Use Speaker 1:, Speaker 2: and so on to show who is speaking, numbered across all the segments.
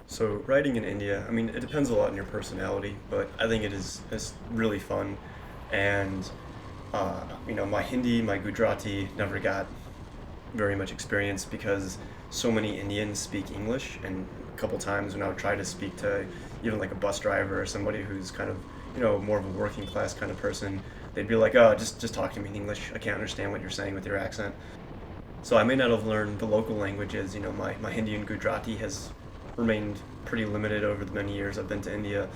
Speaker 1: So riding in India, I mean, it depends a lot on your personality, but I think it is really fun. And my Hindi, my Gujarati never got very much experience because so many Indians speak English, and a couple times when I would try to speak to even like a bus driver or somebody who's kind of more of a working class kind of person, they'd be like, "Oh, just talk to me in English. I can't understand what you're saying with your accent." So I may not have learned the local languages. My Hindi and Gujarati has remained pretty limited over the many years I've been to India.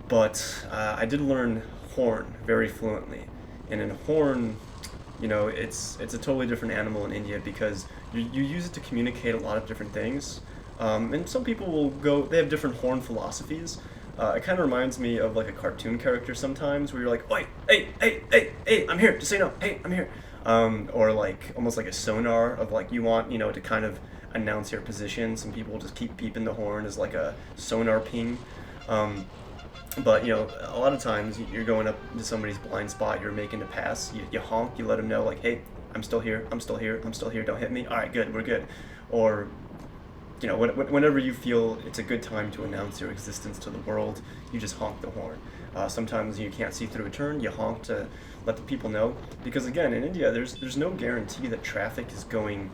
Speaker 1: But I did learn horn very fluently. And in horn, it's a totally different animal in India because you use it to communicate a lot of different things. And some people they have different horn philosophies. It kind of reminds me of like a cartoon character sometimes where you're like, "Oi, hey, I'm here, just so you know, hey, I'm here." Or like almost like a sonar of like you want, to kind of announce your position. Some people just keep beeping the horn as like a sonar ping. Um, but a lot of times you're going up to somebody's blind spot, you're making a pass, you honk, you let them know like, "Hey, I'm still here, I'm still here, I'm still here, don't hit me. All right, good, we're good." Or whenever you feel it's a good time to announce your existence to the world, you just honk the horn. Sometimes you can't see through a turn, you honk to let the people know. Because again, in India, there's no guarantee that traffic is going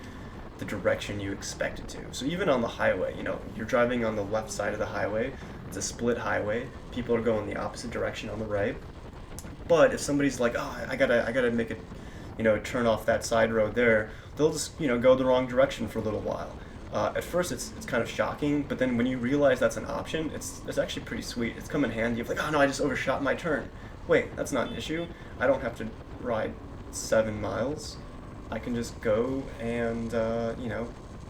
Speaker 1: the direction you expect it to. So even on the highway, you're driving on the left side of the highway. It's a split highway. People are going the opposite direction on the right. But if somebody's like, "Oh, I gotta make a, turn off that side road there," they'll just, go the wrong direction for a little while. At first, it's kind of shocking, but then when you realize that's an option, it's actually pretty sweet. It's come in handy. You're like, "Oh no, I just overshot my turn. Wait, that's not an issue. I don't have to ride 7 miles. I can just go and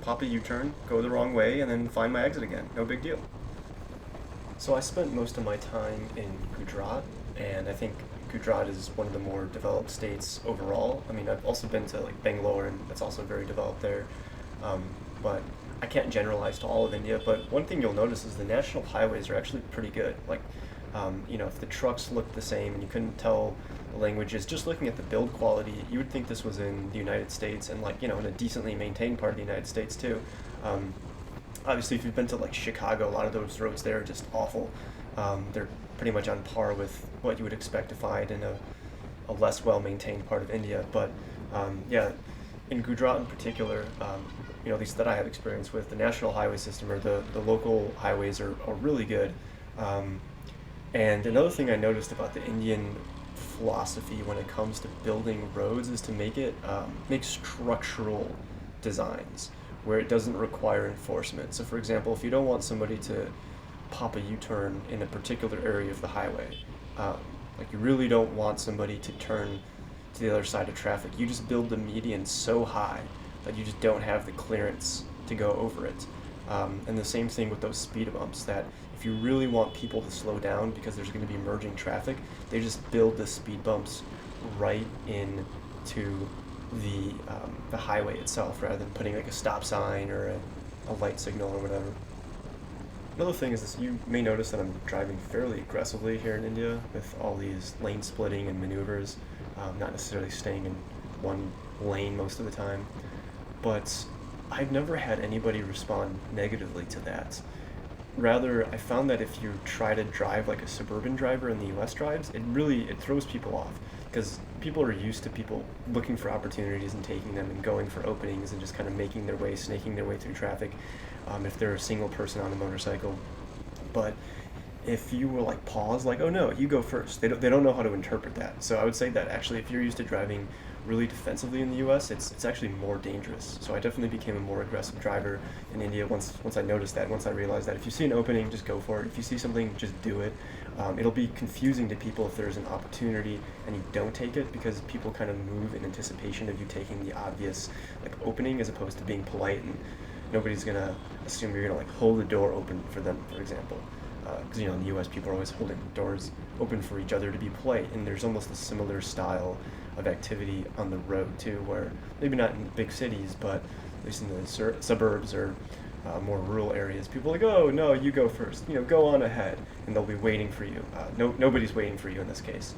Speaker 1: pop a U-turn, go the wrong way, and then find my exit again. No big deal." So I spent most of my time in Gujarat, and I think Gujarat is one of the more developed states overall. I mean, I've also been to like Bangalore, and that's also very developed there. Um, but I can't generalize to all of India. But one thing you'll notice is the national highways are actually pretty good. Like, if the trucks looked the same and you couldn't tell the languages, just looking at the build quality, you would think this was in the United States and like, in a decently maintained part of the United States too. Um, Obviously, if you've been to like Chicago, a lot of those roads there are just awful. They're pretty much on par with what you would expect to find in a less well maintained part of India. But yeah, in Gujarat in particular, at least that I have experience with, the national highway system or the local highways are really good. Um, and another thing I noticed about the Indian philosophy when it comes to building roads is to make structural designs where it doesn't require enforcement. So, for example, if you don't want somebody to pop a U-turn in a particular area of the highway, um, like you really don't want somebody to turn to the other side of traffic, you just build the median so high that you just don't have the clearance to go over it. And the same thing with those speed bumps, that if you really want people to slow down because there's going to be merging traffic, they just build the speed bumps right into the highway itself rather than putting like a stop sign or a light signal or whatever. Another thing is this, you may notice that I'm driving fairly aggressively here in India with all these lane splitting and maneuvers, not necessarily staying in one lane most of the time. But I've never had anybody respond negatively to that. Rather, I found that if you try to drive like a suburban driver in the US drives, it throws people off because people are used to people looking for opportunities and taking them and going for openings and just kind of making their way, snaking their way through traffic, if they're a single person on a motorcycle. But if you were like pause, like, "Oh no, you go first," they don't know how to interpret that. So I would say that actually if you're used to driving really defensively in the US, it's actually more dangerous. So I definitely became a more aggressive driver in India once I noticed that, once I realized that if you see an opening, just go for it. If you see something, just do it. It'll be confusing to people if there's an opportunity and you don't take it, because people kind of move in anticipation of you taking the obvious like opening as opposed to being polite, and nobody's gonna assume you're gonna like hold the door open for them, for example. Because in the U.S. people are always holding doors open for each other to be polite, and there's almost a similar style of activity on the road too, where maybe not in big cities, but at least in the suburbs or more rural areas, people are like, "Oh no, you go first. Go on ahead," and they'll be waiting for you. Nobody's waiting for you in this case,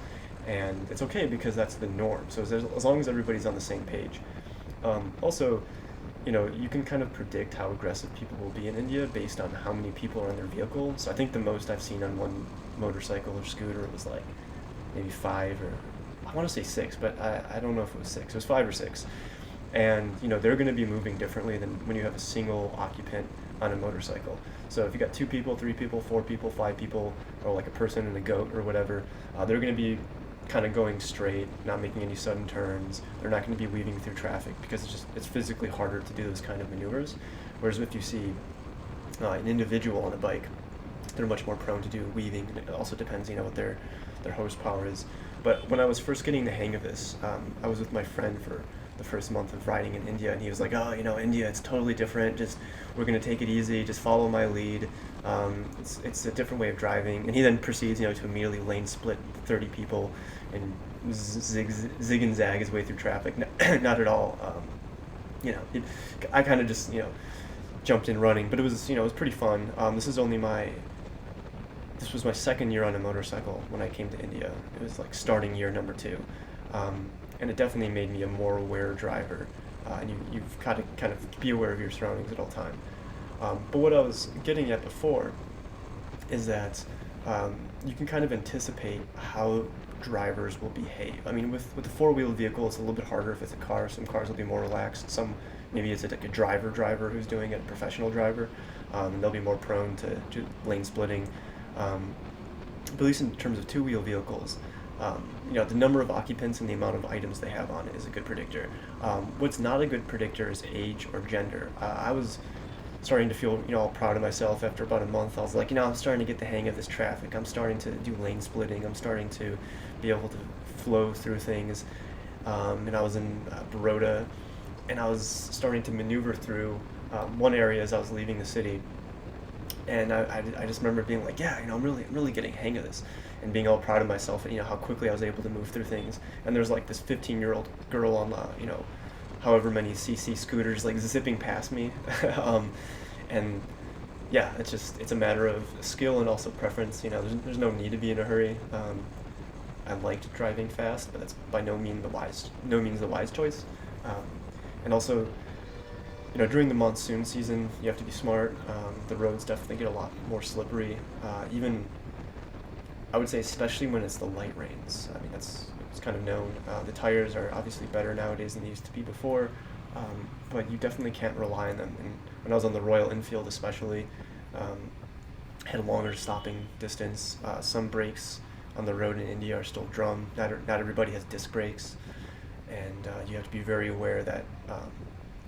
Speaker 1: and it's okay because that's the norm. So as long as everybody's on the same page. Also, you can kind of predict how aggressive people will be in India based on how many people are in their vehicle. So I think the most I've seen on one motorcycle or scooter was like maybe five, or I want to say six, but I don't know if it was six. It was five or six. And they're going to be moving differently than when you have a single occupant on a motorcycle. So if you got 2 people, 3 people, 4 people, 5 people, or like a person and a goat or whatever, they're going to be kind of going straight, not making any sudden turns. They're not going to be weaving through traffic because it's physically harder to do those kind of maneuvers. Whereas if you see an individual on a bike, they're much more prone to do weaving. And it also depends, what their horsepower is. But when I was first getting the hang of this, I was with my friend for the first month of riding in India, and he was like, "Oh, India, it's totally different. Just we're gonna take it easy. Just follow my lead. It's a different way of driving." And he then proceeds, to immediately lane split 30 people and zig and zag his way through traffic. Not at all. I kind of just jumped in running, but it was it was pretty fun. This was my second year on a motorcycle when I came to India. It was like starting year number 2. And it definitely made me a more aware driver. And you've got to kind of be aware of your surroundings at all time. But what I was getting at before is that you can kind of anticipate how drivers will behave. I mean, with the 4-wheeled vehicle, it's a little bit harder if it's a car. Some cars will be more relaxed. Some, maybe it's like a driver who's doing it, a professional driver. And they'll be more prone to lane splitting. But at least in terms of 2-wheel vehicles, the number of occupants and the amount of items they have on it is a good predictor. What's not a good predictor is age or gender. I was starting to feel, all proud of myself after about a month. I was like, I'm starting to get the hang of this traffic. I'm starting to do lane splitting. I'm starting to be able to flow through things. And I was in Baroda, and I was starting to maneuver through one area as I was leaving the city. And I just remember being like, yeah, I'm really getting a hang of this, and being all proud of myself and how quickly I was able to move through things. And there's like this 15-year-old girl on however many cc scooters like zipping past me, and yeah, it's a matter of skill and also preference. There's no need to be in a hurry. I liked driving fast, but that's by no means the wise choice. And also, during the monsoon season, you have to be smart. The roads definitely get a lot more slippery. Even, I would say, especially when it's the light rains. I mean, it's kind of known. The tires are obviously better nowadays than they used to be before, but you definitely can't rely on them. And when I was on the Royal Enfield especially, had a longer stopping distance. Some brakes on the road in India are still drum. Not everybody has disc brakes, and you have to be very aware that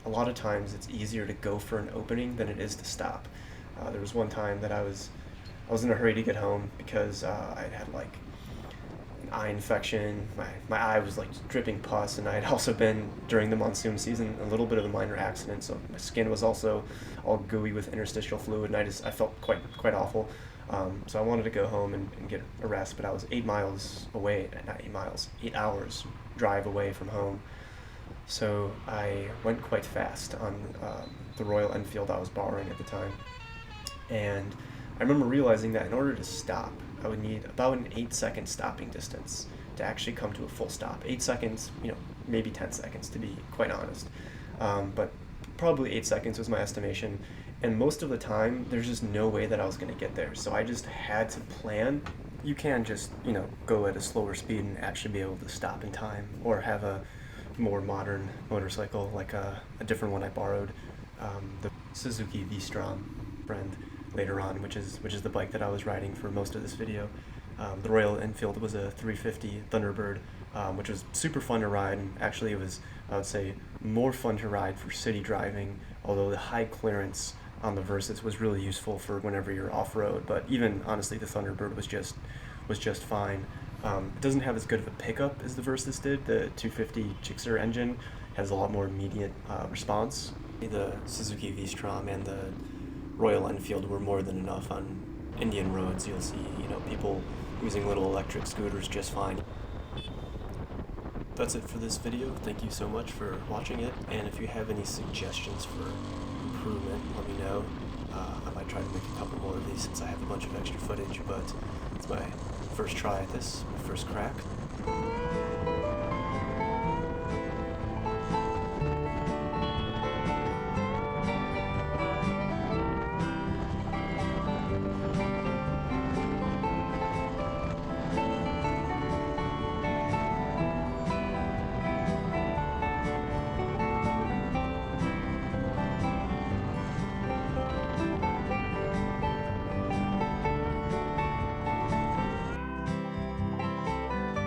Speaker 1: a lot of times it's easier to go for an opening than it is to stop. There was one time that I was in a hurry to get home because I had like an eye infection. My eye was like dripping pus, and I had also been, during the monsoon season, a little bit of a minor accident, so my skin was also all gooey with interstitial fluid, and I felt quite awful. So I wanted to go home and get a rest, but I was 8 hours drive away from home. So I went quite fast on the Royal Enfield I was borrowing at the time. And I remember realizing that in order to stop, I would need about an 8-second stopping distance to actually come to a full stop. 8 seconds, maybe 10 seconds to be quite honest. But probably 8 seconds was my estimation. And most of the time, there's just no way that I was going to get there. So I just had to plan. You can just, go at a slower speed and actually be able to stop in time, or have a more modern motorcycle, like a different one I borrowed, the Suzuki V-Strom brand later on, which is the bike that I was riding for most of this video. The Royal Enfield was a 350 Thunderbird, which was super fun to ride, and actually it was, I would say, more fun to ride for city driving, although the high clearance on the Versys was really useful for whenever you're off-road. But even honestly, the Thunderbird was just fine. It doesn't have as good of a pickup as the Versys did. The 250 Gixxer engine has a lot more immediate response. The Suzuki V-Strom and the Royal Enfield were more than enough on Indian roads. You'll see, people using little electric scooters just fine. That's it for this video. Thank you so much for watching it, and if you have any suggestions for improvement, let me know. I might try to make a couple more of these since I have a bunch of extra footage, but it's my first try at this, my first crack.